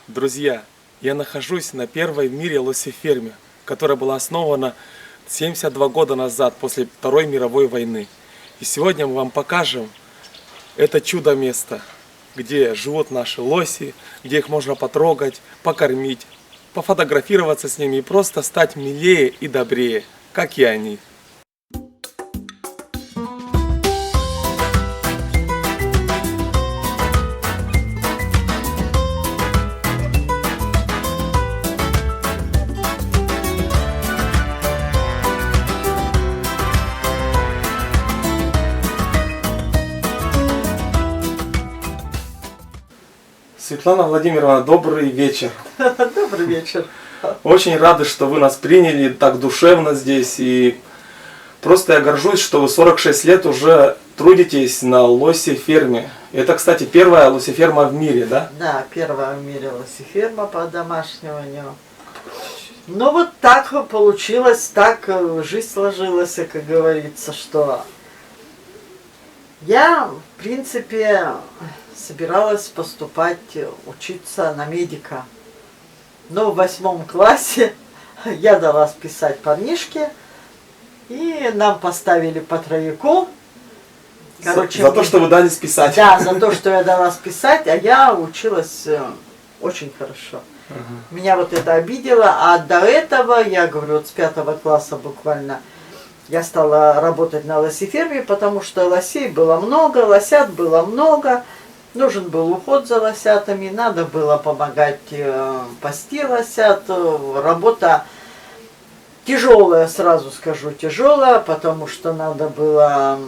Друзья, я нахожусь на первой в мире лосеферме, которая была основана 72 года назад, после Второй мировой войны. И сегодня мы вам покажем это чудо-место, где живут наши лоси, где их можно потрогать, покормить, пофотографироваться с ними и просто стать милее и добрее, как и они. Светлана Владимировна, добрый вечер. Добрый вечер. Очень рады, что вы нас приняли так душевно здесь. И просто я горжусь, что вы 46 лет уже трудитесь на лосе-ферме. Это, кстати, первая лосе-ферма в мире, да? Да, первая в мире лосе-ферма по домашнему. Ну вот так получилось, так жизнь сложилась, как говорится, что я, в принципе, собиралась поступать, учиться на медика. Но в 8 классе я дала списать парнишке, и нам поставили по трояку. Короче, за то, что вы дали списать. Да, за то, что я дала списать, а я училась очень хорошо. Меня вот это обидело, а до этого, я говорю, вот с 5 класса буквально, я стала работать на лосеферме, потому что лосей было много, лосят было много. Нужен был уход за лосятами, надо было помогать пасти лосят. Работа тяжелая, сразу скажу, тяжелая, потому что надо было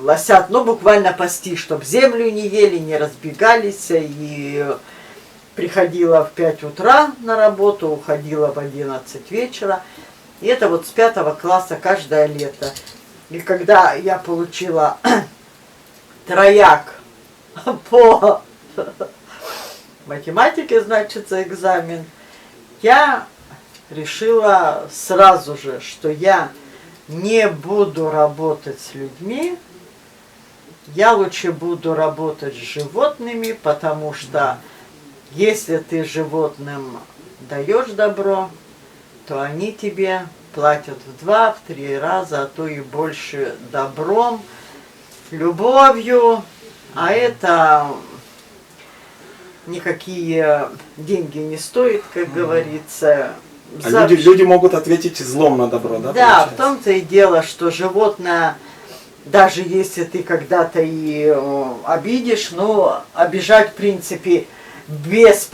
лосят, ну, буквально пасти, чтобы землю не ели, не разбегались. И приходила в 5 утра на работу, уходила в 11 вечера. И это вот с 5 класса каждое лето. И когда я получила трояк по математике, значит, экзамен, я решила сразу же, что я не буду работать с людьми, я лучше буду работать с животными, потому что если ты животным даешь добро, то они тебе платят в 2-3 раза, а то и больше добром, любовью. А это никакие деньги не стоит, как говорится. А люди могут ответить злом на добро, да? Да, в том-то и дело, что животное, даже если ты когда-то и обидишь, но обижать, в принципе, без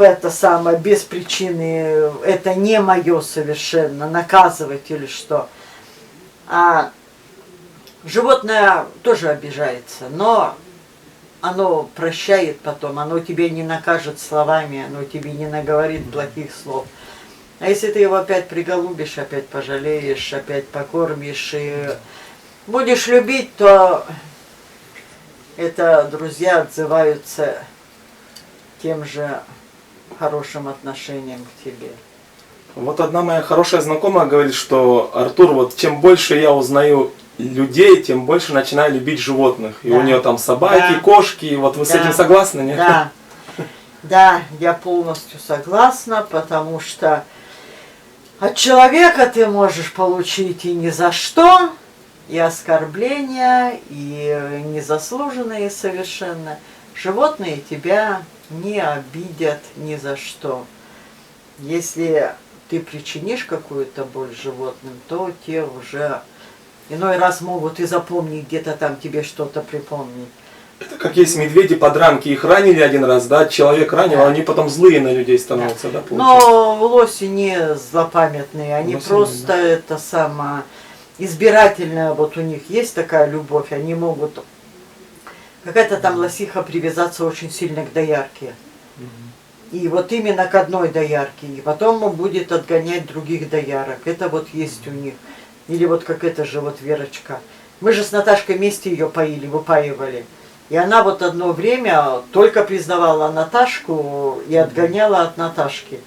причины, это не мое совершенно, наказывать или что. А животное тоже обижается, но оно прощает потом, оно тебя не накажет словами, оно тебе не наговорит плохих слов. А если ты его опять приголубишь, опять пожалеешь, опять покормишь и будешь любить, то это друзья отзываются тем же хорошим отношением к тебе. Вот одна моя хорошая знакомая говорит, что Артур, вот чем больше я узнаю людей, тем больше начинаю любить животных. И да. У нее там собаки, да. Кошки. Вот вы да. С этим согласны, нет? Да. Да, я полностью согласна, потому что от человека ты можешь получить и ни за что, и оскорбления, и незаслуженные совершенно. Животные тебя не обидят ни за что. Если ты причинишь какую-то боль животным, то те уже иной раз могут и запомнить, где-то там тебе что-то припомнить. Это как есть медведи-подранки, их ранили один раз, да, человек ранил, да. А они потом злые на людей становятся, да, получается? Но лоси не злопамятные, они лоси просто да. Это самое избирательное, вот у них есть такая любовь, они могут, какая-то там лосиха привязаться очень сильно к доярке. И вот именно к одной доярке, и потом он будет отгонять других доярок, это вот есть у них. Или вот как это же вот Верочка. Мы же с Наташкой вместе ее поили, выпаивали. И она вот одно время только признавала Наташку и отгоняла от Наташки.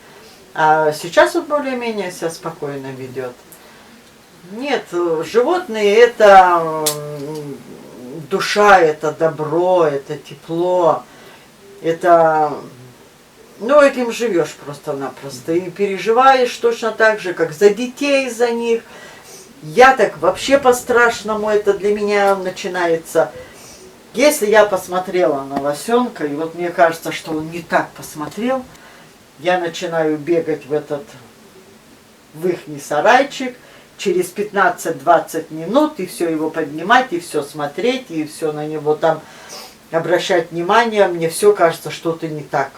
А сейчас вот более-менее себя спокойно ведет. Нет, животные это душа, это добро, это тепло, это ну, этим живешь просто-напросто. И переживаешь точно так же, как за детей, за них. Я так вообще по-страшному, это для меня начинается. Если я посмотрела на лосенка, и вот мне кажется, что он не так посмотрел, я начинаю бегать в ихний сарайчик, через 15-20 минут, и все его поднимать, и все смотреть, и все на него там обращать внимание, мне все кажется, что-то не так.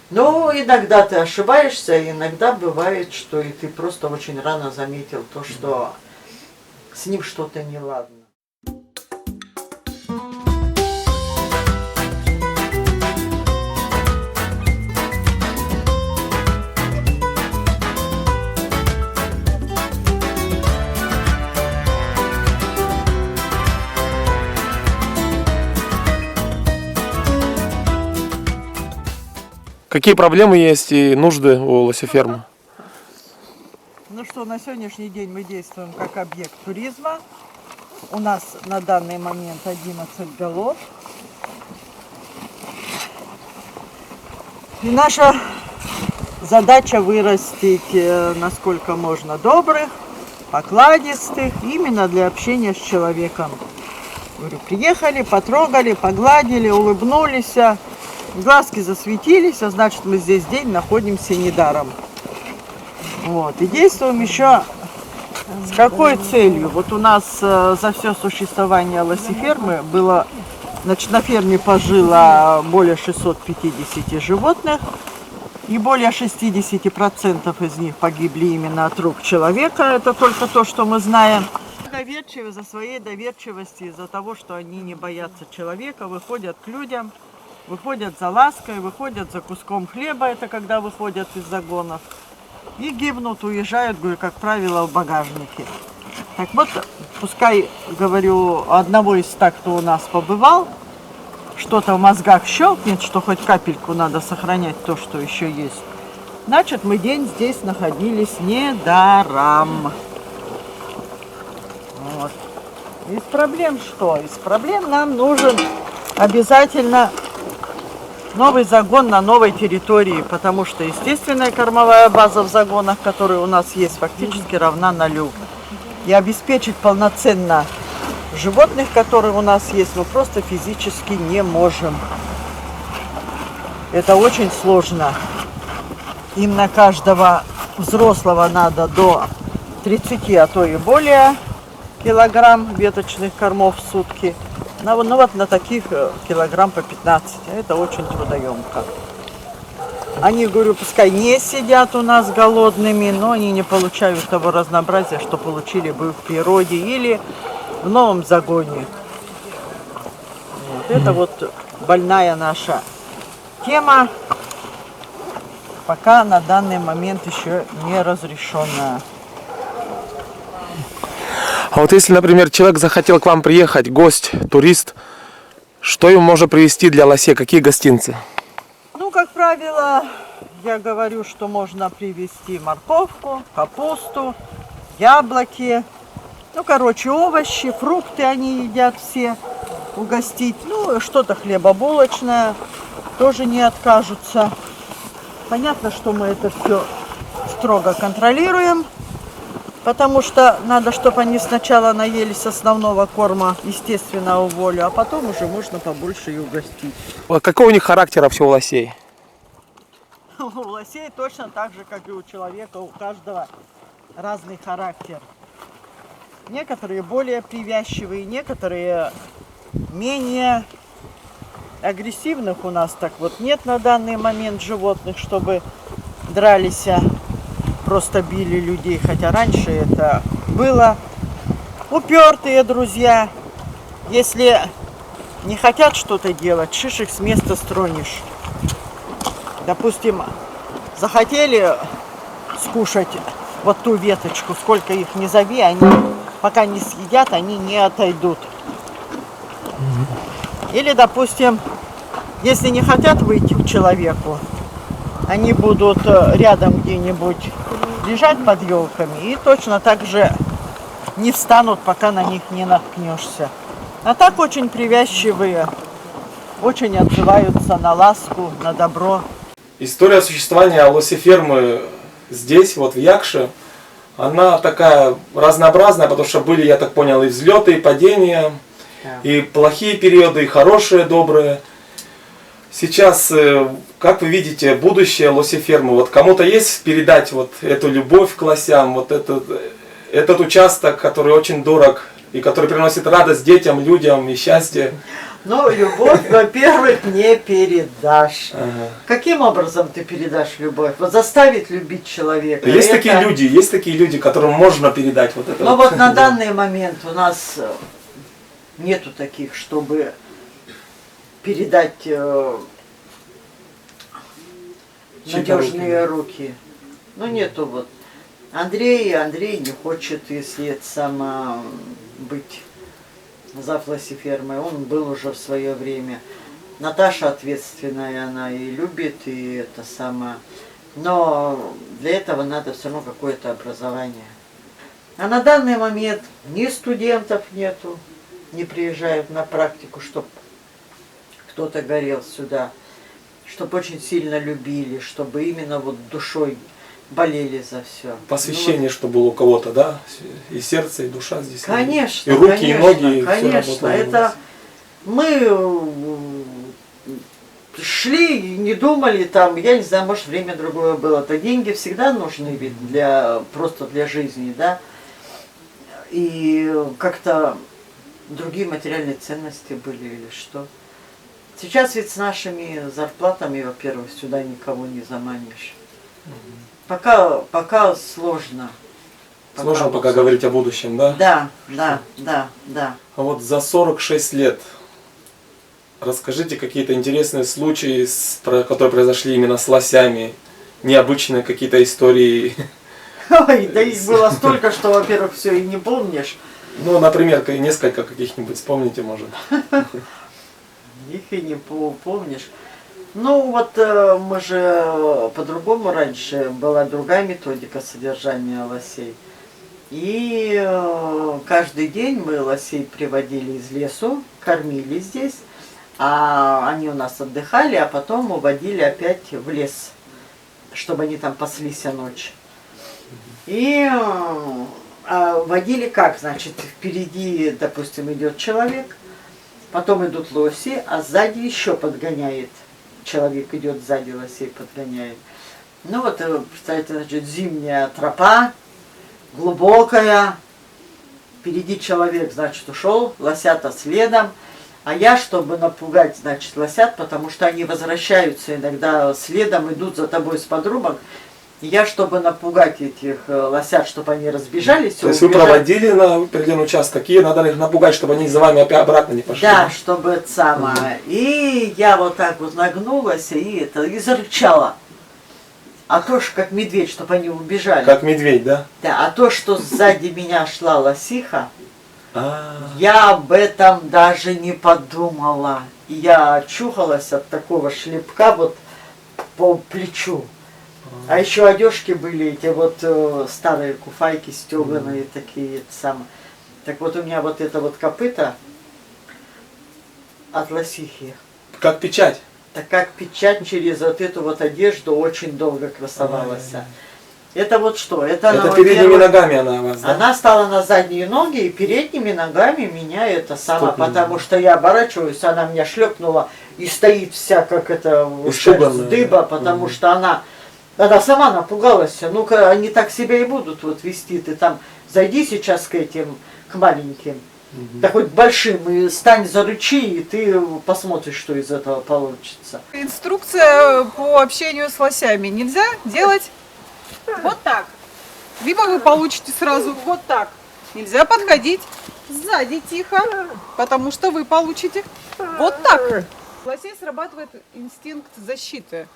Но иногда ты ошибаешься, иногда бывает, что и ты просто очень рано заметил то, что с ним что-то неладно. Какие проблемы есть и нужды у лосефермы? Ну что, на сегодняшний день мы действуем как объект туризма. У нас на данный момент 11 голов. И наша задача вырастить насколько можно добрых, покладистых, именно для общения с человеком. Говорю, приехали, потрогали, погладили, улыбнулись, глазки засветились, а значит мы здесь день находимся недаром. Вот. И действуем еще с какой целью? Вот у нас за все существование лосефермы было, значит, на ферме пожило более 650 животных, и более 60% из них погибли именно от рук человека. Это только то, что мы знаем. Доверчивы за своей доверчивости, из-за того, что они не боятся человека, выходят к людям, выходят за лаской, выходят за куском хлеба, это когда выходят из загонов, и гибнут, уезжают, говорю, как правило, в багажнике. Так вот, пускай, говорю, одного из так, кто у нас побывал, что-то в мозгах щелкнет, что хоть капельку надо сохранять то, что еще есть. Значит, мы день здесь находились недаром. Вот. Из проблем что? Из проблем нам нужен обязательно новый загон на новой территории, потому что естественная кормовая база в загонах, которые у нас есть, фактически равна нулю. И обеспечить полноценно животных, которые у нас есть, мы просто физически не можем. Это очень сложно. Им на каждого взрослого надо до 30, а то и более килограмм веточных кормов в сутки. Ну вот на таких килограмм по 15. Это очень трудоемко. Они, говорю, пускай не сидят у нас голодными, но они не получают того разнообразия, что получили бы в природе или в новом загоне. Вот. Это вот больная наша тема, пока на данный момент еще не разрешенная. А вот если, например, человек захотел к вам приехать, гость, турист, что ему можно привезти для лосей? Какие гостинцы? Ну, как правило, я говорю, что можно привезти морковку, капусту, яблоки, ну, короче, овощи, фрукты они едят все, угостить. Ну, что-то хлебобулочное, тоже не откажутся. Понятно, что мы это все строго контролируем. Потому что надо, чтобы они сначала наелись основного корма, естественного волю, а потом уже можно побольше и угостить. Какой у них характер вообще у лосей? У лосей точно так же, как и у человека, у каждого разный характер. Некоторые более привязчивые, некоторые менее агрессивных у нас так вот нет на данный момент животных, чтобы дрались, просто били людей, хотя раньше это было. Упертые друзья, если не хотят что-то делать, шишек с места стронешь. Допустим, захотели скушать вот ту веточку, сколько их не зови, они пока не съедят, они не отойдут. Или, допустим, если не хотят выйти к человеку, они будут рядом где-нибудь лежать под елками и точно так же не встанут, пока на них не наткнешься. А так очень привязчивые, очень отзываются на ласку, на добро. История существования лосефермы здесь, вот в Якше, она такая разнообразная, потому что были, я так понял, и взлеты, и падения, и плохие периоды, и хорошие, добрые. Сейчас, как вы видите, будущее лосефермы, вот кому-то есть передать вот эту любовь к лосям, вот этот участок, который очень дорог, и который приносит радость детям, людям и счастье? Ну, любовь, во-первых, не передашь. Ага. Каким образом ты передашь любовь? Вот заставить любить человека. Есть такие люди, которым можно передать вот это. Но вот на данный момент у нас нету таких, чтобы передать надежные руки. Ну, нету вот. Андрей не хочет, если это сама быть зав. Лосефермой. Он был уже в свое время. Наташа ответственная, она и любит, и это самое. Но для этого надо все равно какое-то образование. А на данный момент ни студентов нету, не приезжают на практику, чтобы кто-то горел сюда, чтобы очень сильно любили, чтобы именно вот душой болели за все. Посвящение, чтобы было у кого-то, да? И сердце, и душа здесь. Конечно, и руки, конечно, и ноги. И конечно. Это мы шли и не думали там, я не знаю, может время другое было. То деньги всегда нужны ведь просто для жизни, да. И как-то другие материальные ценности были или что. Сейчас ведь с нашими зарплатами, во-первых, сюда никого не заманишь. Пока сложно. Сложно пока говорить о будущем, да? Да. А вот за 46 лет расскажите какие-то интересные случаи, которые произошли именно с лосями, необычные какие-то истории. Ой, да их было столько, что, во-первых, все и не помнишь. Ну, например, несколько каких-нибудь вспомните, может. Их и не помнишь. Ну вот мы же по-другому раньше, была другая методика содержания лосей. И каждый день мы лосей приводили из лесу, кормили здесь, а они у нас отдыхали, а потом уводили опять в лес, чтобы они там паслись ночь. И водили как, значит, впереди, допустим, идет человек, потом идут лоси, а сзади еще подгоняет. Человек идет сзади лосей, подгоняет. Ну вот, представьте, значит, зимняя тропа, глубокая. Впереди человек, значит, ушел, лосята следом. А я, чтобы напугать, значит, лосят, потому что они возвращаются иногда следом, идут за тобой с подрубок. И я, чтобы напугать этих лосят, чтобы они разбежались. То есть вы проводили на определенный участок, и надо их напугать, чтобы они за вами опять обратно не пошли? Да, чтобы это самое. И я вот так вот нагнулась и зарычала. А то, что как медведь, чтобы они убежали. Как медведь, да? Да, а то, что сзади меня шла лосиха, я об этом даже не подумала. И я очухалась от такого шлепка вот по плечу. А еще одежки были эти вот старые куфайки стеганые такие самые. Так вот у меня вот это вот копыта от лосихи. Как печать? Так как печать через вот эту вот одежду очень долго красовалась. Это вот что? Это передними ногами она у вас, да? Она стала на задние ноги, и передними ногами меня это сама, потому что я оборачиваюсь, она меня шлепнула и стоит вся как это шерсть дыба, потому что она сама напугалась. Ну-ка, они так себя и будут вот вести. Ты там зайди сейчас к маленьким, да хоть большим, и стань зарычи, и ты посмотришь, что из этого получится. Инструкция по общению с лосями. Нельзя делать вот так. Либо вы получите сразу вот так. Нельзя подходить сзади тихо, потому что вы получите вот так. У лосей срабатывает инстинкт защиты.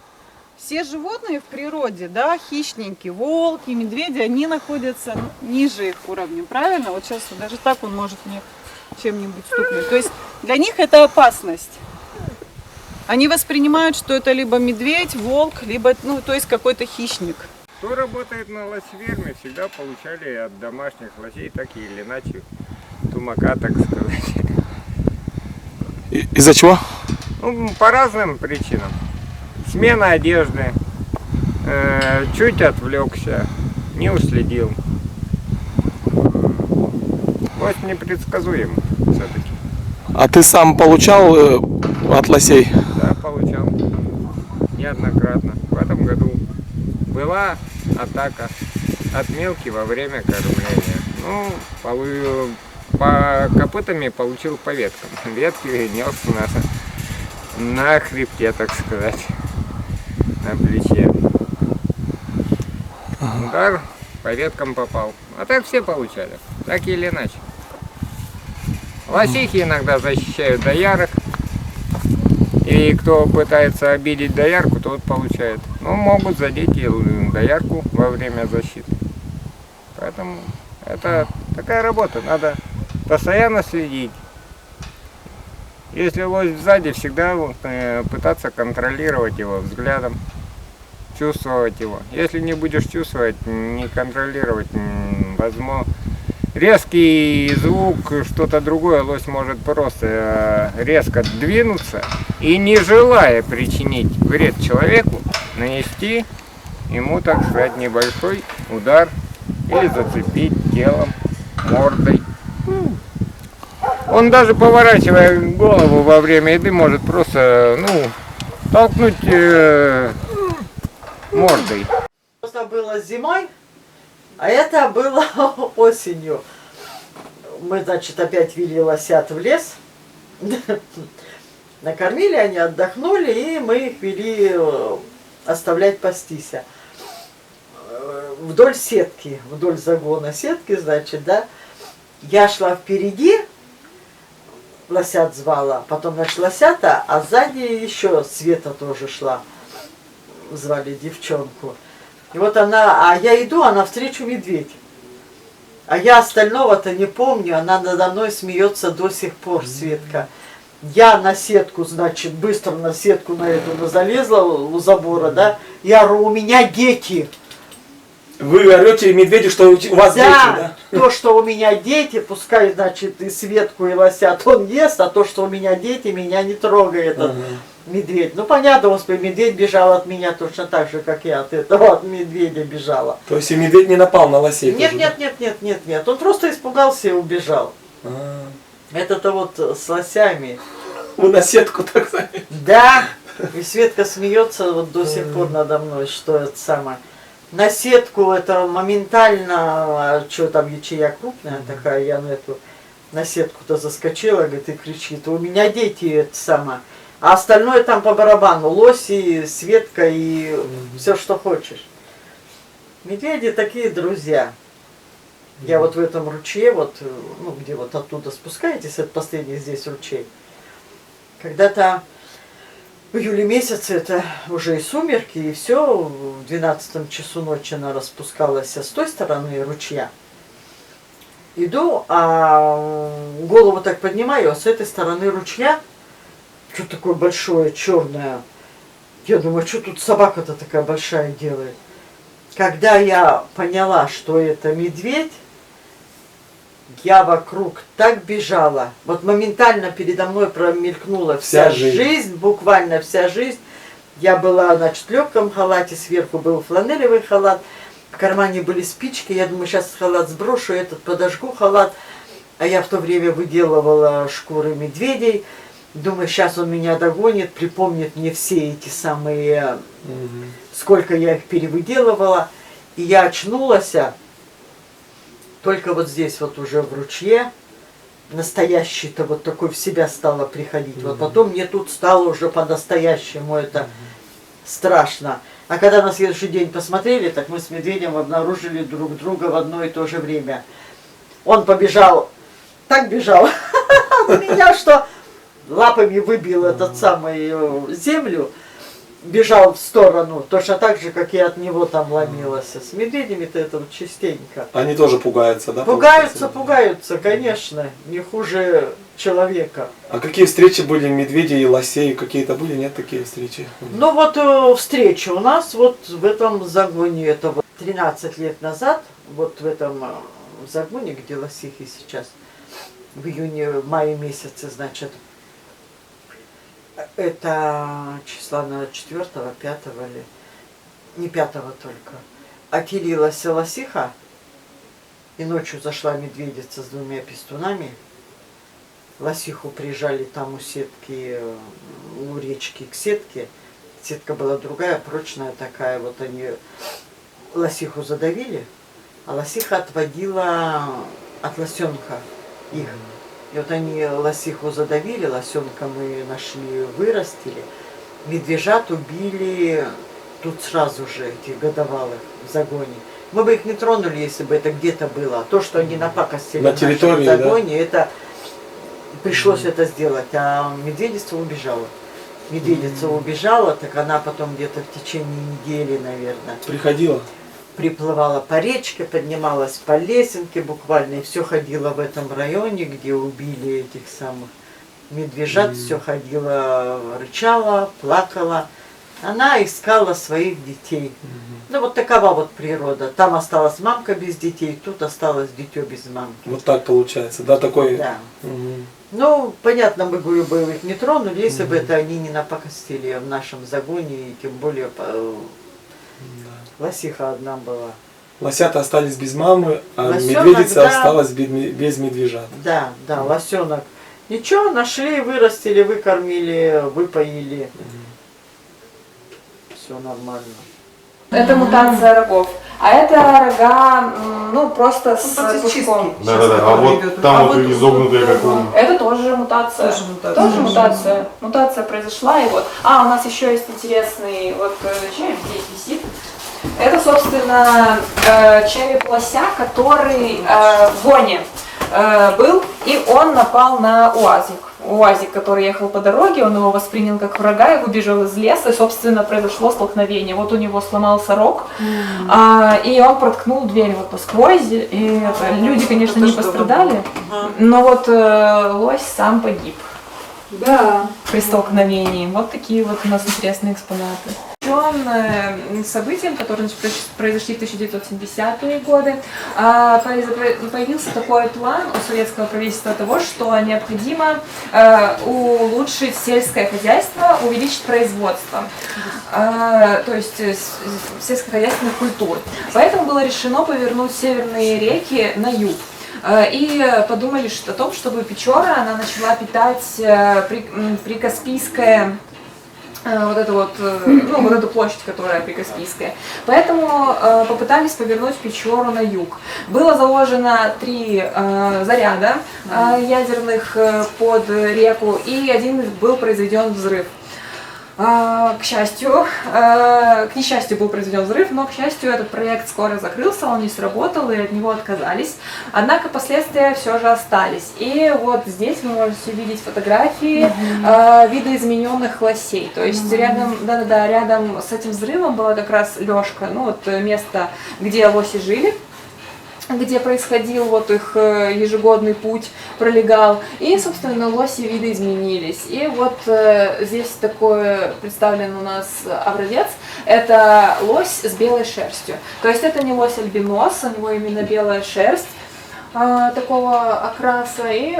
Все животные в природе, да, хищники, волки, медведи, они находятся ниже их уровня, правильно? Вот сейчас вот даже так он может мне чем-нибудь стукнуть. То есть для них это опасность. Они воспринимают, что это либо медведь, волк, либо, ну, то есть какой-то хищник. Кто работает на лосферме, всегда получали от домашних лосей так или иначе тумака, так сказать. Из-за чего? Ну, по разным причинам. Смена одежды. Чуть отвлекся, не уследил. Лось непредсказуем все-таки. А ты сам получал от лосей? Да, получал неоднократно. В этом году была атака от мелки во время кормления. Ну, по копытами получил по веткам. Ветки нес на хребте, так сказать, на плече. Удар по веткам попал. А так все получали, так или иначе. Лосихи иногда защищают доярок. И кто пытается обидеть доярку, тот получает. Ну, могут задеть и доярку во время защиты. Поэтому это такая работа. Надо постоянно следить. Если лось сзади, всегда пытаться контролировать его взглядом, чувствовать его. Если не будешь чувствовать, не контролировать, возможно, резкий звук, что-то другое, лось может просто резко двинуться и, не желая причинить вред человеку, нанести ему, так сказать, небольшой удар или зацепить телом, мордой. Он даже поворачивая голову во время еды может просто, толкнуть мордой. Это было зимой, а это было осенью. Мы, значит, опять вели лосят в лес. Накормили, они отдохнули, и мы их вели оставлять пастись. Вдоль сетки, вдоль загона сетки, значит, да. Я шла впереди, лосят звала, потом, значит, лосята, а сзади еще Света тоже шла. Звали девчонку. И вот она, а я иду, а навстречу медведь. А я остального-то не помню, она надо мной смеется до сих пор, Светка. Я на сетку, значит, быстро на сетку на эту залезла у забора, да, я ору, у меня дети. Вы орете медведю, что у вас дети, да? То, что у меня дети, пускай, значит, и Светку, и лосят он ест, а то, что у меня дети, меня не трогает этот медведь. Ну, понятно, господи, медведь бежал от меня точно так же, как я от этого, от медведя бежала. То есть и медведь не напал на лосей? Нет, тоже, нет, он просто испугался и убежал. Это-то вот с лосями. Вы на сетку так сказать. Да, и Светка смеется вот до сих пор надо мной, что это самое. На сетку это моментально, что там ячея крупная такая, я на эту, на сетку-то заскочила, говорит, и кричит, у меня дети это самое. А остальное там по барабану, лоси, Светка и все, что хочешь. Медведи такие друзья. Я вот в этом ручье, вот, где вот оттуда спускаетесь, это последний здесь ручей. Когда-то в июле месяце, это уже и сумерки, и все, в 12 часу ночи она распускалась с той стороны ручья. Иду, а голову так поднимаю, а с этой стороны ручья что такое большое, черное. Я думаю, что тут собака-то такая большая делает. Когда я поняла, что это медведь, я вокруг так бежала. Вот моментально передо мной промелькнула вся жизнь, буквально вся жизнь. Я была, значит, в легком халате, сверху был фланелевый халат, в кармане были спички. Я думаю, сейчас халат сброшу, этот подожгу халат. А я в то время выделывала шкуры медведей. Думаю, сейчас он меня догонит, припомнит мне все эти самые, сколько я их перевыделывала. И я очнулась только вот здесь вот уже в ручье, настоящий-то вот такой в себя стало приходить. Вот потом мне тут стало уже по-настоящему это страшно. А когда на следующий день посмотрели, так мы с медведем обнаружили друг друга в одно и то же время. Он побежал, так бежал от меня, что лапами выбил этот самый землю, бежал в сторону, точно так же, как и от него там ломилась. С медведями-то это вот частенько. Они тоже пугаются, да? Пугаются, конечно, не хуже человека. А какие встречи были медведей и лосей? Какие-то были, нет, такие встречи? Ну вот встреча у нас вот в этом загоне, это вот 13 лет назад, вот в этом загоне, где лосихи сейчас, в июне, в мае месяце, значит, Это числа на 4-го, 5-го или... Не 5-го только. Отелилась лосиха, и ночью зашла медведица с 2 пестунами. Лосиху прижали там у сетки, у речки к сетке. Сетка была другая, прочная такая. Вот они лосиху задавили, а лосиха отводила от лосенка их. И вот они лосиху задавили, лосенка мы нашли, вырастили. Медвежат убили тут сразу же, этих годовалых, в загоне. Мы бы их не тронули, если бы это где-то было. То, что они напакостили На территории, в нашем загоне, это пришлось это сделать. А медведица убежала. Медведица убежала, так она потом где-то в течение недели, наверное, Приходила. приплывала по речке, поднималась по лесенке буквально, и все ходила в этом районе, где убили этих самых медвежат, все ходила, рычала, плакала. Она искала своих детей. Ну вот такова вот природа. Там осталась мамка без детей, тут осталось дитё без мамки. Вот так получается, да, такой... Да. Мгм. Ну, понятно, мы бы их не тронули, если бы это они не напакостили в нашем загоне, и тем более лосиха одна была. Лосята остались без мамы, а Лосенок, медведица да. осталась без медвежат. Да, да, лосенок. Ничего, нашли, вырастили, выкормили, выпоили. Все нормально. Это мутация рогов. А это рога, ну, просто с куском. Да-да-да, а вот там вот изогнутые как он. Это тоже мутация. Тоже мутация. Мутация произошла, и вот. А, у нас еще есть интересный, вот череп здесь висит. Это, собственно, череп лося, который в гоне был, и он напал на уазик. УАЗик, который ехал по дороге, он его воспринял как врага и выбежал из леса, и, собственно, произошло столкновение. Вот у него сломался рог, и он проткнул дверь вот насквозь, и люди, конечно, не пострадали, но вот лось сам погиб. Да. При столкновении. Вот такие вот у нас интересные экспонаты. Событием, которые произошли в 1970-е годы, появился такой план у советского правительства того, что необходимо улучшить сельское хозяйство, увеличить производство, то есть сельскохозяйственных культур. Поэтому было решено повернуть северные реки на юг. И подумали о том, чтобы Печора она начала питать прикаспийское, вот эту вот, ну, вот эту площадь, которая прикаспийская. Поэтому попытались повернуть Печору на юг. Было заложено 3 заряда ядерных под реку, и один был произведен взрыв. К счастью, к несчастью был произведен взрыв, но, к счастью, этот проект скоро закрылся, он не сработал, и от него отказались. Однако последствия все же остались. И вот здесь вы можете увидеть фотографии видоизмененных лосей. То есть рядом, рядом с этим взрывом была как раз лёжка, ну вот место, где лоси жили, где происходил вот их ежегодный путь, пролегал, и, собственно, лоси видоизменились. И вот здесь такой представлен у нас образец, это лось с белой шерстью. То есть это не лось-альбинос, у него именно белая шерсть такого окраса, и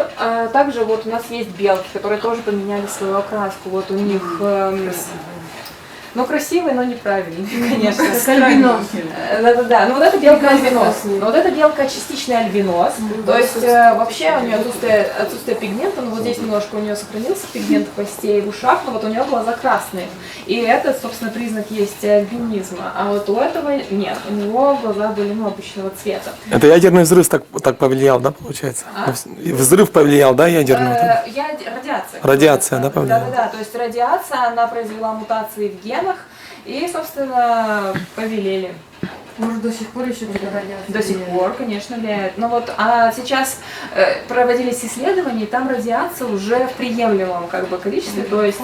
также вот у нас есть белки, которые тоже поменяли свою окраску, вот у них... Ну, красивый, но неправильный, конечно. Альбинос. Да. Ну, вот эта белка альбинос. Но вот эта белка частичный альбинос. То есть, вообще, у нее отсутствие пигмента. Ну, вот здесь немножко у нее сохранился пигмент в хвосте и в ушах, но вот у нее глаза красные. И это, собственно, признак есть альбинизма. А вот у этого нет. У него глаза были, ну, обычного цвета. Это ядерный взрыв так повлиял, да, получается? Взрыв повлиял, да, ядерный? Радиация. Радиация, да, повлияла? Да. То есть радиация, она произвела мутации в генах и, собственно, повелели. Может, до сих пор еще радиация? До сих пор, конечно, влияет. Но вот сейчас проводились исследования, и там радиация уже в приемлемом как бы количестве, то есть,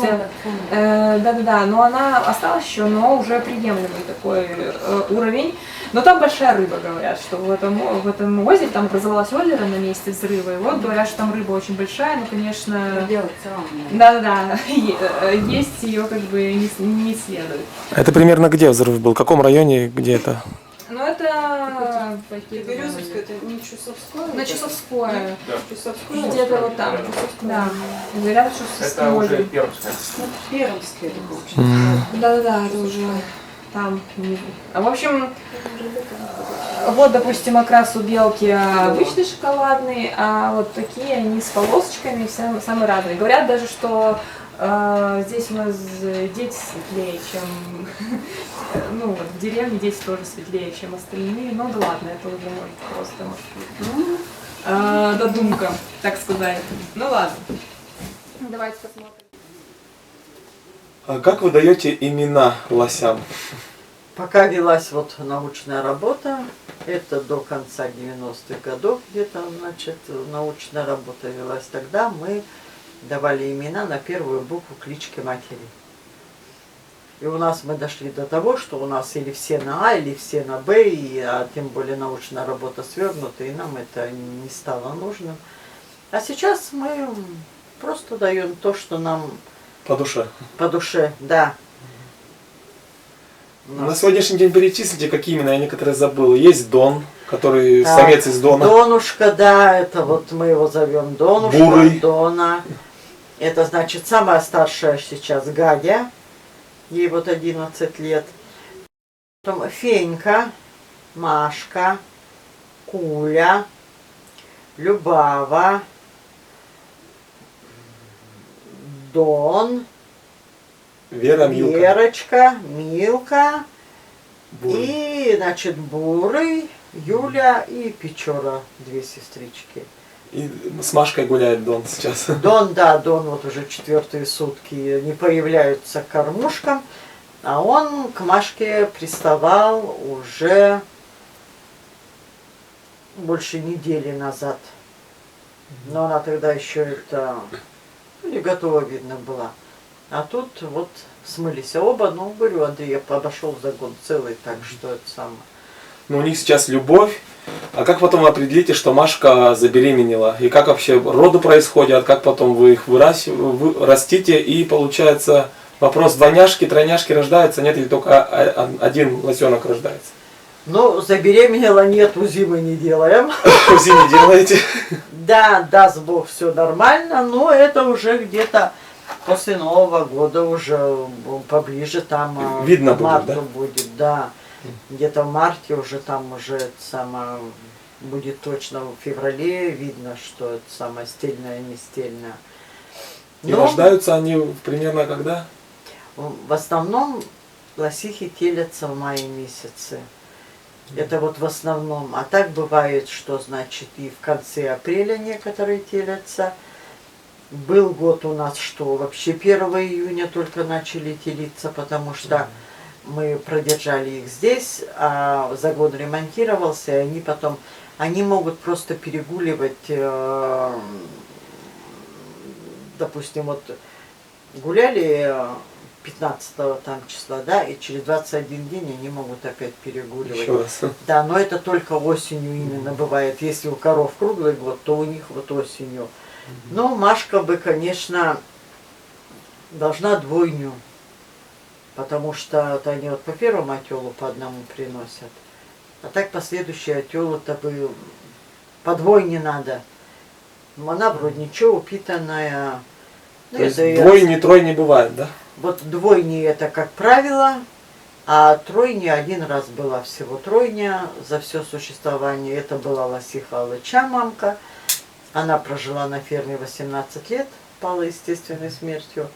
но она осталась еще, но уже приемлемый такой уровень. Но там большая рыба, говорят, что в этом озере, там образовалось озеро на месте взрыва, и вот говорят, что там рыба очень большая, но, конечно, есть ее как бы не следует. Это примерно где взрыв был? В каком районе, где это? Ну это... Березовская, это ничего. На Чусовское. Чусовское. Где-то вот там. Да. Говорят, что со Смолей. Пермская. Пермское это получается. Да-да-да, это уже там. В общем, вот, допустим, окрас у белки обычный шоколадный, а вот такие они с полосочками, самые разные. Говорят даже, что здесь у нас дети светлее, чем... Ну, вот в деревне дети тоже светлее, чем остальные. Ну да ладно, это уже может просто додумка, так сказать. Ну ладно. Давайте посмотрим. А как вы даете имена лосям? Пока велась вот научная работа, это до конца 90-х годов где-то, значит, научная работа велась. Тогда мы давали имена на первую букву клички матери. И у нас мы дошли до того, что у нас или все на А, или все на Б, а тем более научная работа свернута, и нам это не стало нужным. А сейчас мы просто даем то, что нам По душе. по душе, да. На сегодняшний день перечислите, какие имена, я некоторые забыл. Есть Дон, который Так, самец из Дона. Донушка, да, это вот мы его зовем Донушка, Бурый. Дона. Это значит самая старшая сейчас Гадя, ей вот 11 лет. Потом Фенька, Машка, Куля, Любава, Дон, Вера, Милка. Верочка, Милка. Бурый. И, значит, Бурый, Юля и Печора, две сестрички. И с Машкой гуляет Дон сейчас. Дон, да, Дон вот уже 4-е сутки не появляются к кормушкам, а он к Машке приставал уже больше недели назад. Но она тогда еще это не готова, видно, была. А тут вот смылись оба, ну, говорю, Андрей обошел загон целый, так что это самое. Но у них сейчас любовь. А как потом вы определите, что Машка забеременела? И как вообще роды происходят? Как потом вы их растите? И получается вопрос, двойняшки, тройняшки рождаются? Нет, или только один лосенок рождается? Ну, забеременела, нет, УЗИ мы не делаем. УЗИ не делаете? Да, даст Бог, все нормально, но это уже где-то после Нового года уже поближе там Видно к марту будет, да? будет, да. Где-то в марте уже там уже это самое будет точно в феврале видно, что это самое стельное, не стельное. И Но рождаются они примерно когда? в основном лосихи телятся в мае месяце. Это вот в основном. А так бывает, что значит и в конце апреля некоторые телятся. Был год у нас, что вообще 1 июня только начали телиться, потому что мы продержали их здесь, а загон ремонтировался, и они потом, они могут просто перегуливать, допустим, вот гуляли 15 там числа, да, и через 21 день они могут опять перегуливать. Еще раз. Да, но это только осенью именно бывает. Если у коров круглый год, то у них вот осенью. Но Машка бы, конечно, должна двойню, потому что вот они вот по первому отелу по одному приносят, а так последующий отел-то бы по двойне надо. Она вроде ничего, упитанная. Ну, То есть это двойни, тройни бывает, да? вот двойни это как правило, а тройни один раз была всего тройня за все существование. Это была лосиха Алыча, мамка. Она прожила на ферме 18 лет, пала естественной смертью.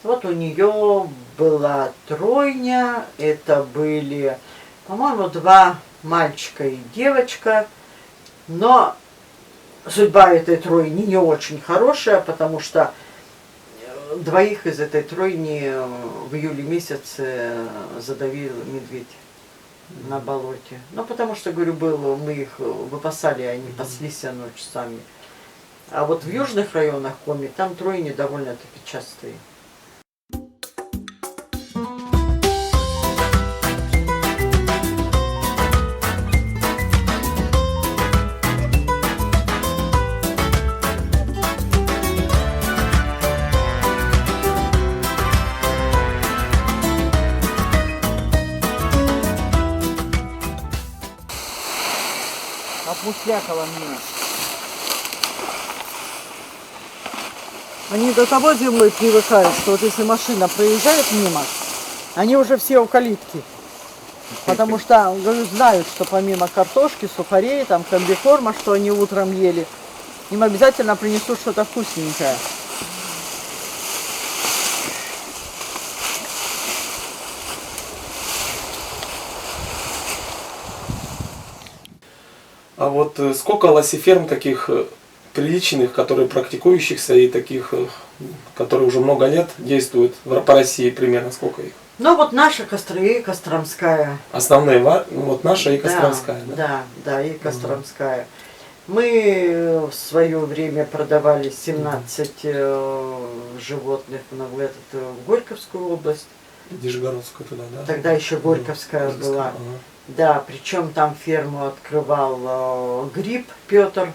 Вот у нее была тройня, это были, по-моему, 2 мальчика и девочка. Но судьба этой тройни не очень хорошая, потому что 2 из этой тройни в июле месяце задавил медведь на болоте. Ну, потому что, говорю, мы их выпасали, они паслись ночь сами. А вот в южных районах Коми там тройни довольно-таки частые. отмуслякала мимо. Они до того зимой привыкают, что вот если машина проезжает мимо, они уже все у калитки. Потому что, говорю, знают, что помимо картошки, сухарей, там комбикорма, что они утром ели, им обязательно принесут что-то вкусненькое. А вот сколько лосиферм таких приличных, которые практикующихся и таких, которые уже много лет действуют по России, примерно сколько их? Ну вот наша и Костромская. Основные, вот наша и Костромская, да? Да, да, и Костромская. Мы в свое время продавали 17 животных в Горьковскую область. Нижегородскую туда, да? Тогда еще Горьковская была. Ага. Да, причем там ферму открывал Гриб Петр.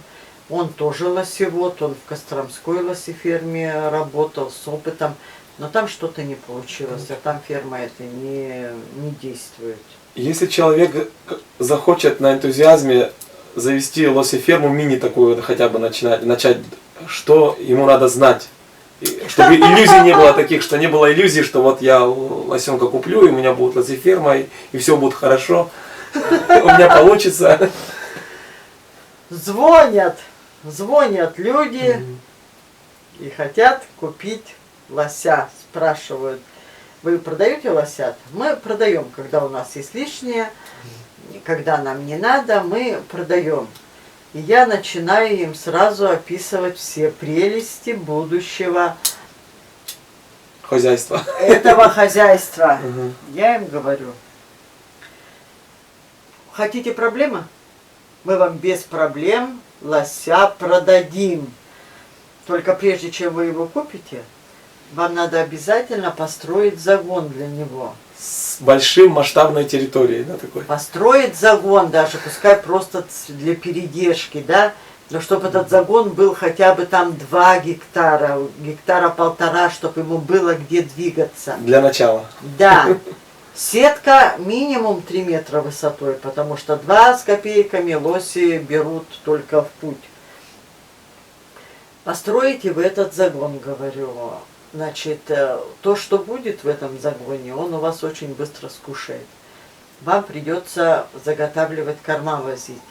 Он тоже лосевод, он в Костромской лосеферме работал с опытом. Но там что-то не получилось, а там ферма это не действует. Если человек захочет на энтузиазме завести лосиферму мини такую, хотя бы начать, что ему надо знать? Чтобы иллюзий не было таких, что не было иллюзий, что вот я лосенка куплю, и у меня будет лосиферма, и все будет хорошо, у меня получится. Звонят люди и хотят купить лося. Спрашивают, вы продаете лосят? Мы продаем, когда у нас есть лишнее, когда нам не надо, мы продаем. И я начинаю им сразу описывать все прелести будущего Хозяйство. этого хозяйства. Я им говорю, хотите проблемы? Мы вам без проблем лося продадим. Только прежде чем вы его купите, вам надо обязательно построить загон для него. С большим масштабной территорией, да, такой? Построить загон даже, пускай просто для передержки, да, но чтобы этот загон был хотя бы там 2 гектара, 1,5 гектара, чтобы ему было где двигаться. Для начала. Да. Сетка минимум 3 метра высотой, потому что 2 с копейками лоси берут только в путь. Построите в этот загон, говорю. Значит, то, что будет в этом загоне, он у вас очень быстро скушает. Вам придется заготавливать корма возить.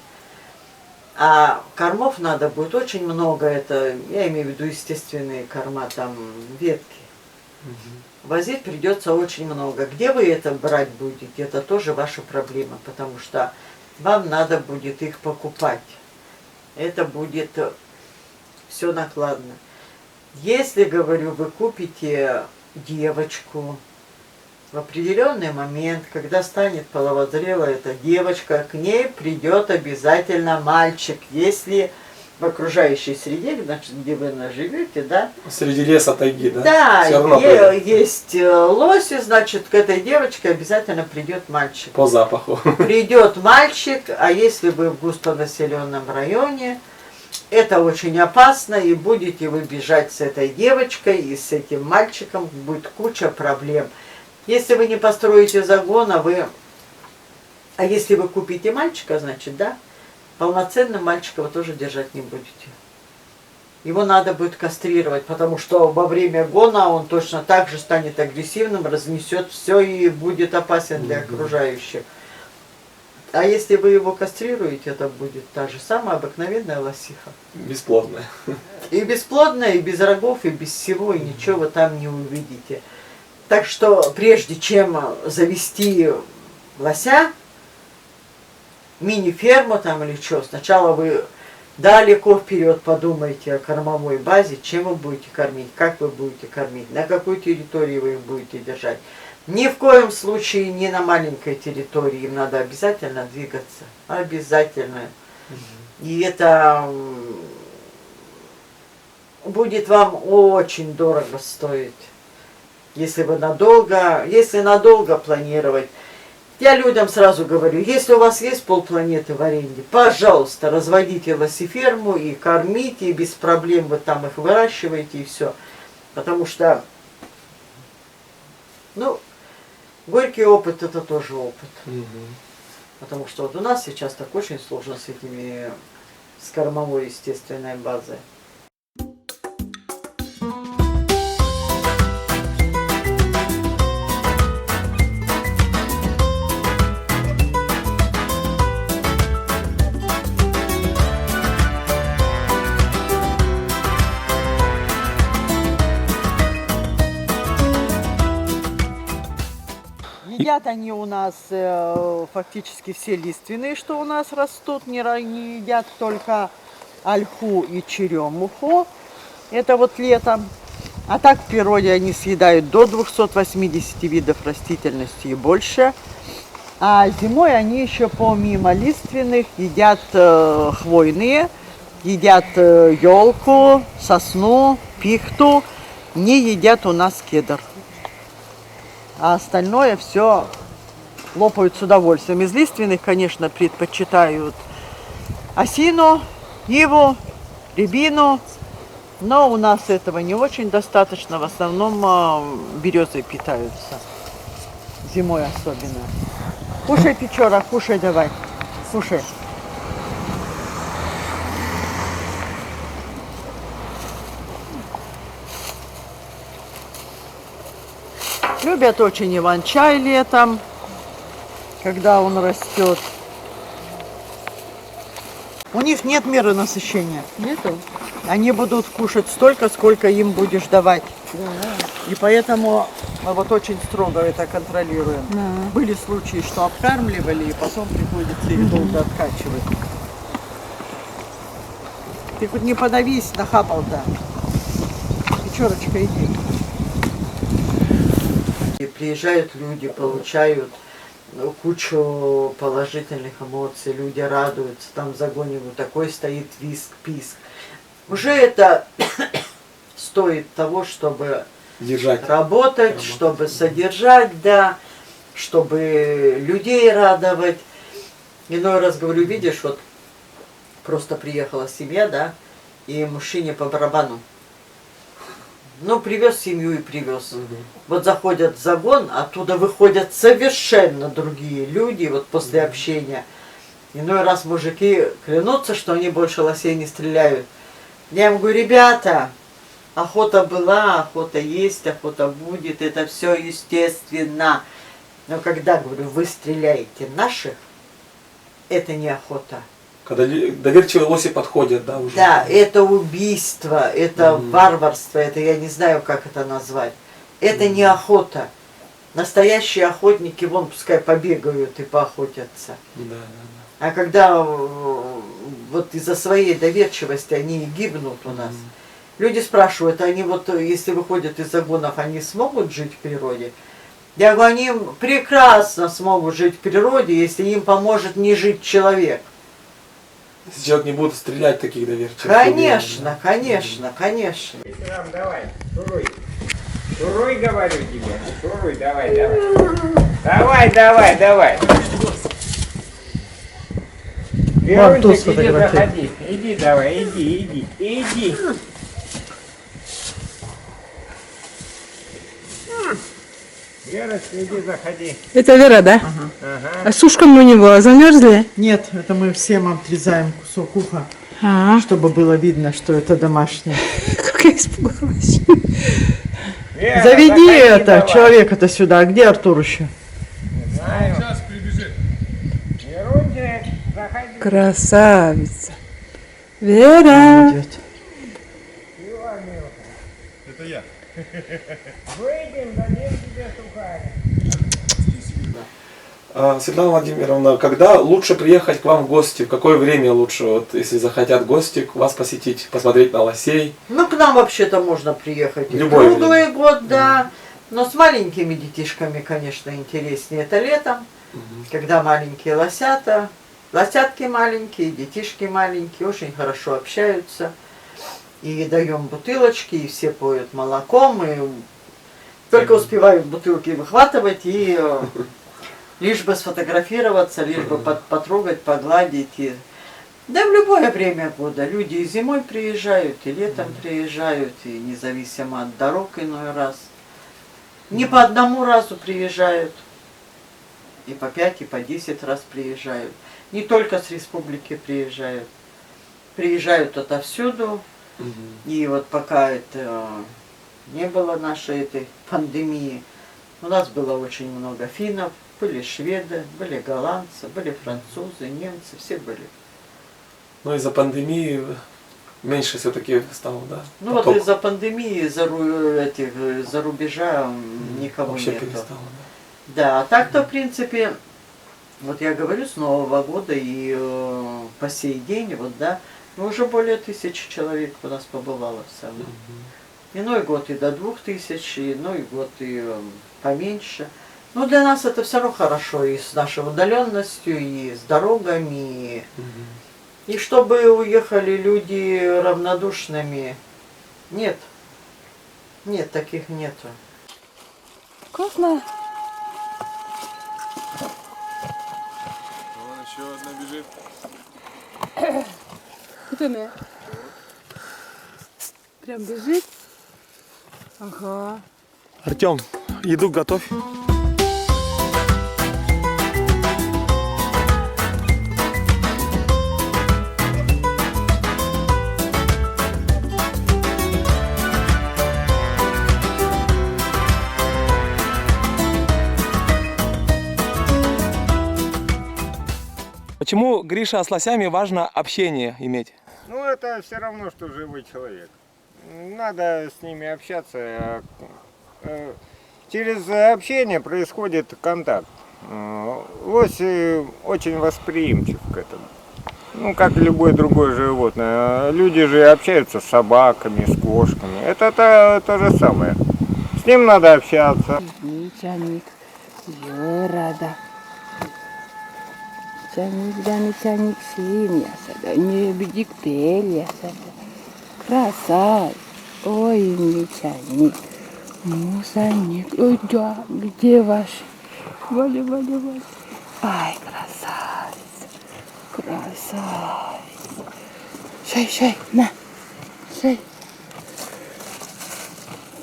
А кормов надо будет очень много, это, я имею в виду естественные корма, там ветки. Возить придется очень много. Где вы это брать будете, это тоже ваша проблема, потому что вам надо будет их покупать. Это будет все накладно. Если, говорю, вы купите девочку, в определенный момент, когда станет половозрелая эта девочка, к ней придет обязательно мальчик. Если в окружающей среде, значит, где вы живете, да? Среди леса, тайги, да? Да, Всё равно есть лоси, значит, к этой девочке обязательно придет мальчик. по запаху. Придет мальчик, а если вы в густонаселенном районе, это очень опасно, и будете вы бежать с этой девочкой и с этим мальчиком, будет куча проблем. Если вы не построите загона, а если вы купите мальчика, значит, да, полноценным мальчика вы тоже держать не будете. Его надо будет кастрировать, потому что во время гона он точно так же станет агрессивным, разнесет все и будет опасен для окружающих. А если вы его кастрируете, это будет та же самая обыкновенная лосиха. Бесплодная. И бесплодная, и без рогов, и без всего, и ничего вы там не увидите. Так что прежде чем завести лося, мини-ферму там или что, сначала вы далеко вперед подумайте о кормовой базе, чем вы будете кормить, как вы будете кормить, на какой территории вы их будете держать. Ни в коем случае не на маленькой территории, им надо обязательно двигаться, обязательно. И это будет вам очень дорого стоить, если надолго планировать. Я людям сразу говорю, если у вас есть полпланеты в аренде, пожалуйста, разводите лосиферму и кормите, и без проблем вы там их выращиваете, и все. Потому что, горький опыт – это тоже опыт. Потому что вот у нас сейчас так очень сложно с этими, с кормовой естественной базой. Едят они у нас фактически все лиственные, что у нас растут, не едят только ольху и черемуху, это вот летом. А так в природе они съедают до 280 видов растительности и больше. А зимой они еще помимо лиственных едят хвойные, едят елку, сосну, пихту, не едят у нас кедр. А остальное все лопают с удовольствием. Из лиственных, конечно, предпочитают осину, иву, рябину, но у нас этого не очень достаточно. В основном березой питаются, зимой особенно. Кушай, Печора, кушай давай, кушай. Любят очень иван-чай летом, когда он растет. У них нет меры насыщения. Нету? Они будут кушать столько, сколько им будешь давать. И поэтому мы вот очень строго это контролируем. Были случаи, что обкармливали, и потом приходится их долго откачивать. Ты хоть не подавись, нахапал-то. Печорочка, иди. И приезжают люди, получают кучу положительных эмоций, люди радуются, там в загоне вот такой стоит визг, писк. Уже это стоит того, чтобы Держать. работать, чтобы содержать, да, чтобы людей радовать. Иной раз говорю, видишь, вот просто приехала семья, да, и мужчине по барабану. Ну, привез семью и привез. Вот заходят в загон, оттуда выходят совершенно другие люди, вот после общения. Иной раз мужики клянутся, что они больше лосей не стреляют. Я им говорю, ребята, охота была, охота есть, охота будет, это все естественно. Но когда, говорю, вы стреляете наших, это не охота. Когда доверчивые лоси подходят, да, уже. Да, это убийство, это варварство, это я не знаю, как это назвать. Это не охота. Настоящие охотники, вон, пускай побегают и поохотятся. Да. А когда вот из-за своей доверчивости они и гибнут у нас. Люди спрашивают, они вот, если выходят из загонов, они смогут жить в природе? Я говорю, они прекрасно смогут жить в природе, если им поможет не жить человек. Если человек не будет стрелять таких доверчивых. Конечно, конечно, конечно. Давай, шуруй. Шуруй, говорю тебе. Шуруй, давай. Давай. Верунчик, иди заходи. Иди давай, иди. Верочка, иди заходи. Это Вера, да? Ага. А с ушком у него замерзли? Нет, это мы всем отрезаем кусок уха, чтобы было видно, что это домашнее. Как я испугалась. Вера, Заведи заходи, это, давай. человека-то сюда. А где Артур еще? Не знаю. Сейчас прибежит. Верунчик, заходи. Красавица. Вера. Идет. Это я. Выйдем, дадим тебе сухарь. Светлана Владимировна, когда лучше приехать к вам в гости? В какое время лучше, вот, если захотят гости вас посетить, посмотреть на лосей? Ну, к нам вообще-то можно приехать и Любой круглый год, да. Но с маленькими детишками, конечно, интереснее это летом, когда маленькие лосята, лосятки маленькие, детишки маленькие, очень хорошо общаются. И даем бутылочки, и все поют молоком, и только успевают бутылки выхватывать, и лишь бы сфотографироваться, лишь бы потрогать, погладить. И... Да в любое время года. Люди и зимой приезжают, и летом приезжают, и независимо от дорог иной раз. Не по одному разу приезжают. и по 5, и по 10 раз приезжают. Не только с республики приезжают. Приезжают отовсюду. И вот пока это не было нашей этой пандемии, у нас было очень много финнов, были шведы, были голландцы, были французы, немцы, все были. Но из-за пандемии меньше все-таки стало, да? Ну поток вот из-за пандемии, за рубежа никого вообще нету. перестало, да? Да, а так-то, в принципе, вот я говорю, с Нового года и по сей день, вот, да, ну, уже более 1000 человек у нас побывало все равно. Иной год и до 2000, иной год и поменьше. Но для нас это все равно хорошо, и с нашей удаленностью, и с дорогами, и чтобы уехали люди равнодушными. Нет, нет, таких нету. Вкусно. Вон еще одна бежит. Кто она? Прям бежит. Ага. Артем, еду готовь. Почему, Гриша, с лосями важно общение иметь? Ну, это все равно, что живой человек. Надо с ними общаться. Через общение происходит контакт. Лось очень восприимчив к этому. Ну, как и любое другое животное. Люди же общаются с собаками, с кошками. Это то же самое. С ним надо общаться. Чаник, рада. Чаник, чаник, синяя сада, не беги к пелья сада. Красавец, ой, мечаник, мусаник, ой, да, где ваши? Валя. Ай, красавец, красавец. Шай, на, шай.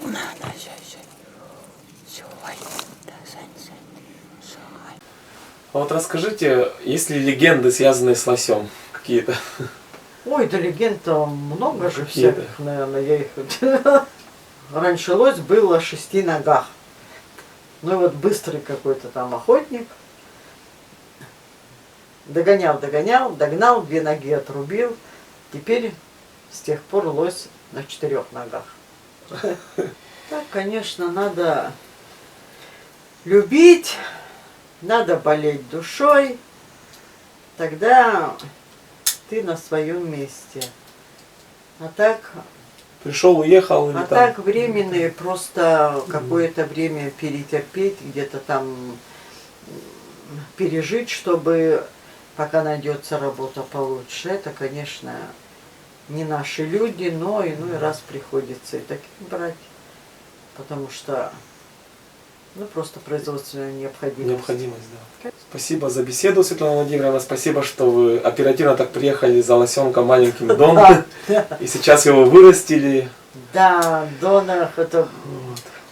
На, шай. Шай, да, шай. А вот расскажите, есть ли легенды, связанные с лосем какие-то? Ой, да легенд много же Какие-то. всяких, наверное, я их... Раньше лось был на 6 ногах. Ну и вот быстрый какой-то там охотник. Догонял, догнал, 2 ноги отрубил. Теперь с тех пор лось на 4 ногах. Так, конечно, надо любить, надо болеть душой. Тогда ты на своем месте. А так, Пришел, уехал или там? так временные, просто какое-то время перетерпеть, где-то там пережить, чтобы пока найдется работа получше. Это, конечно, не наши люди, но иной раз приходится и таких брать, потому что ну просто производственная необходимость. Необходимость, да. Спасибо за беседу, Светлана Владимировна. Спасибо, что вы оперативно так приехали за лосенком маленьким в дом. И сейчас его вырастили. Да, Донах, это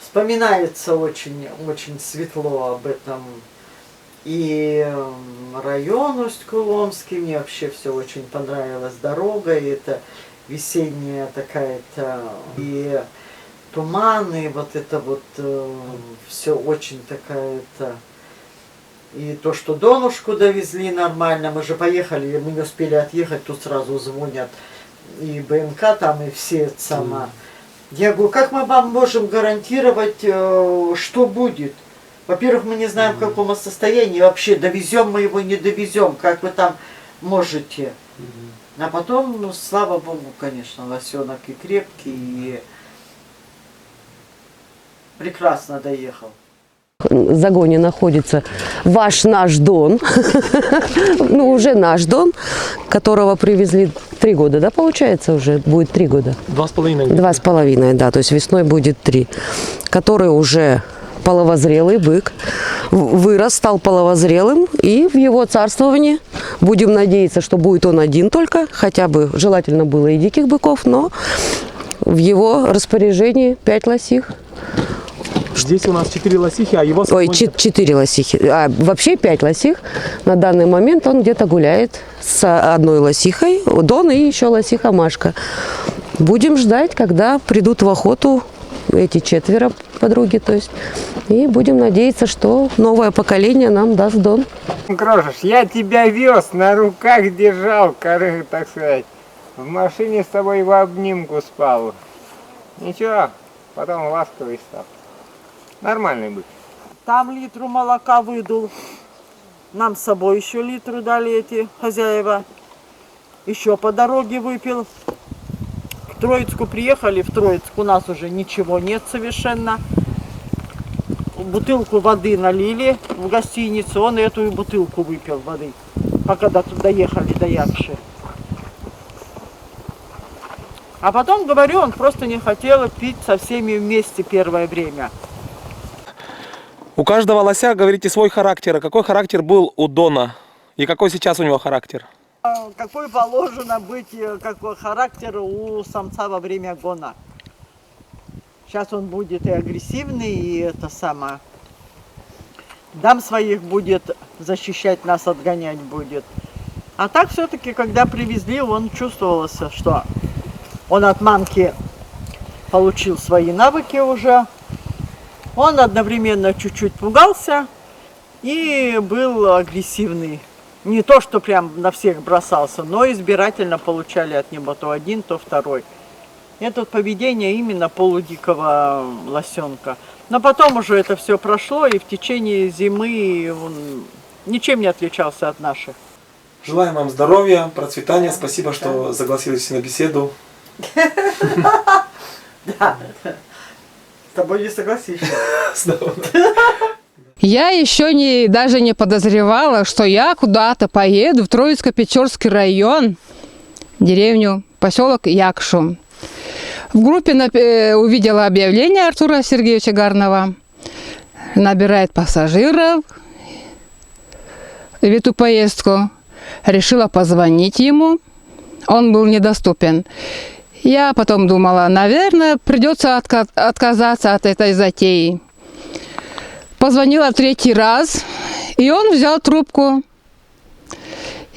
вспоминается очень, очень светло об этом. И район Усть-Куломский, мне вообще все очень понравилось. Дорога, и это весенняя такая-то, и туманы, вот это вот все очень такая-то. И то, что Донушку довезли нормально, мы же поехали, мы не успели отъехать, тут сразу звонят и БНК там, и все это сама. Я говорю, как мы вам можем гарантировать, что будет? Во-первых, мы не знаем, в каком состоянии, вообще довезем мы его, не довезем, как вы там можете. А потом, ну, слава богу, конечно, лосенок и крепкий, и прекрасно доехал. В загоне находится наш Дон, ну уже наш Дон, которого привезли 3 года, да, получается уже, будет 3 года? 2,5. 2,5, да, то есть весной будет 3, который уже половозрелый бык, вырос, стал половозрелым, и в его царствовании, будем надеяться, что будет он один только, хотя бы желательно было и диких быков, но в его распоряжении 5 лосих. Здесь у нас 4 лосихи, а его... Ой, 4 лосихи. А вообще 5 лосих. На данный момент он где-то гуляет с одной лосихой, Дон и еще лосиха Машка. Будем ждать, когда придут в охоту эти 4 подруги, то есть. И будем надеяться, что новое поколение нам даст Дон. Крошиш, я тебя вез, на руках держал, так сказать. В машине с тобой в обнимку спал. Ничего, потом ласковый стал. Нормальный бык. Там литру молока выдул. Нам с собой еще литру дали эти хозяева. Еще по дороге выпил. В Троицку приехали, в Троицку у нас уже ничего нет совершенно. Бутылку воды налили в гостиницу, он эту бутылку выпил воды, пока доехали до Якши. А потом, говорю, он просто не хотел пить со всеми вместе первое время. У каждого лося, говорите, свой характер. А какой характер был у Дона? И какой сейчас у него характер? Какой положено быть, какой характер у самца во время гона. Сейчас он будет и агрессивный, и это самое. Дам своих будет защищать, нас отгонять будет. А так все-таки, когда привезли, он чувствовался, что он от мамки получил свои навыки уже. Он одновременно чуть-чуть пугался и был агрессивный. Не то, что прям на всех бросался, но избирательно получали от него то один, то второй. Это поведение именно полудикого лосенка. Но потом уже это все прошло, и в течение зимы он ничем не отличался от наших. Желаем вам здоровья, процветания. Спасибо, что согласились на беседу. Да, с тобой не согласишься. Я еще даже не подозревала, что я куда-то поеду в Троицко-Печорский район, деревню, поселок Якшу. В группе увидела объявление Артура Сергеевича Гарнова. Набирает пассажиров в эту поездку. Решила позвонить ему. Он был недоступен. Я потом думала, наверное, придется отказаться от этой затеи. Позвонила 3-й раз, и он взял трубку.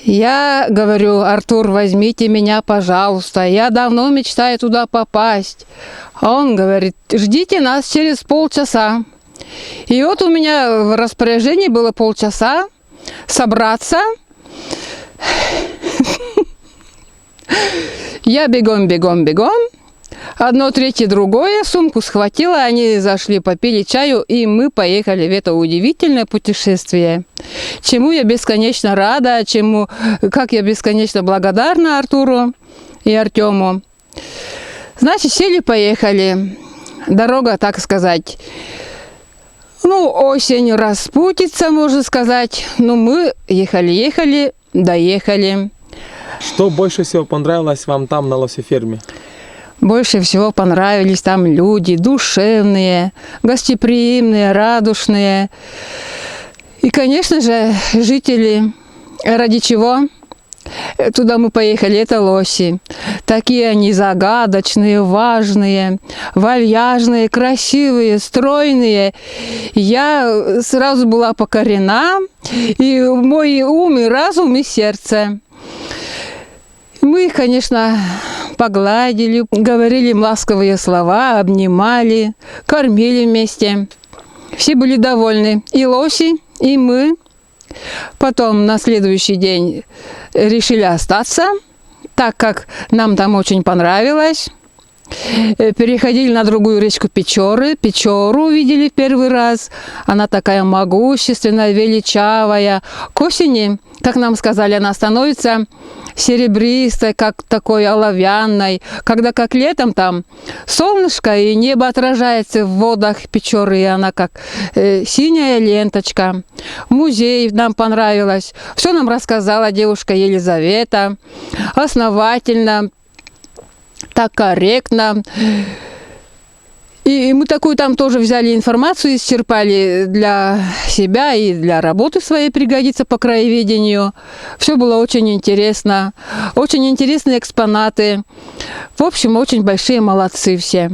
Я говорю: Артур, возьмите меня, пожалуйста, я давно мечтаю туда попасть. А он говорит: ждите нас через полчаса. И вот у меня в распоряжении было полчаса собраться. Я бегом. Одно, третье, другое, сумку схватила, они зашли, попили чаю, и мы поехали в это удивительное путешествие. Чему я бесконечно рада, как я бесконечно благодарна Артуру и Артему. Значит, сели, поехали. Дорога, так сказать, осень распутится, можно сказать. Но мы ехали, доехали. Что больше всего понравилось вам там, на лосеферме? Больше всего понравились там люди душевные, гостеприимные, радушные. И, конечно же, жители. Ради чего туда мы поехали? Это лоси. Такие они загадочные, важные, вальяжные, красивые, стройные. Я сразу была покорена. И мой ум, и разум, и сердце. Мы их, конечно, погладили, говорили им ласковые слова, обнимали, кормили вместе. Все были довольны, и лоси, и мы. Потом на следующий день решили остаться, так как нам там очень понравилось. Переходили на другую речку Печоры. Печору увидели в первый раз. Она такая могущественная, величавая. К осени, как нам сказали, она становится серебристой, как такой оловянной. Когда как летом там солнышко и небо отражается в водах Печоры, и она как синяя ленточка. Музей нам понравилось. Все нам рассказала девушка Елизавета. Основательно, так корректно. И мы такую там тоже взяли информацию, исчерпали для себя и для работы своей, пригодится по краеведению. Все было очень интересно. Очень интересные экспонаты. В общем, очень большие молодцы все.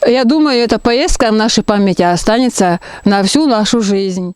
Я думаю, эта поездка в нашей памяти останется на всю нашу жизнь.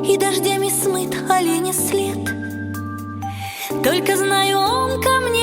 И дождями смыт оленя след. Только знаю, он ко мне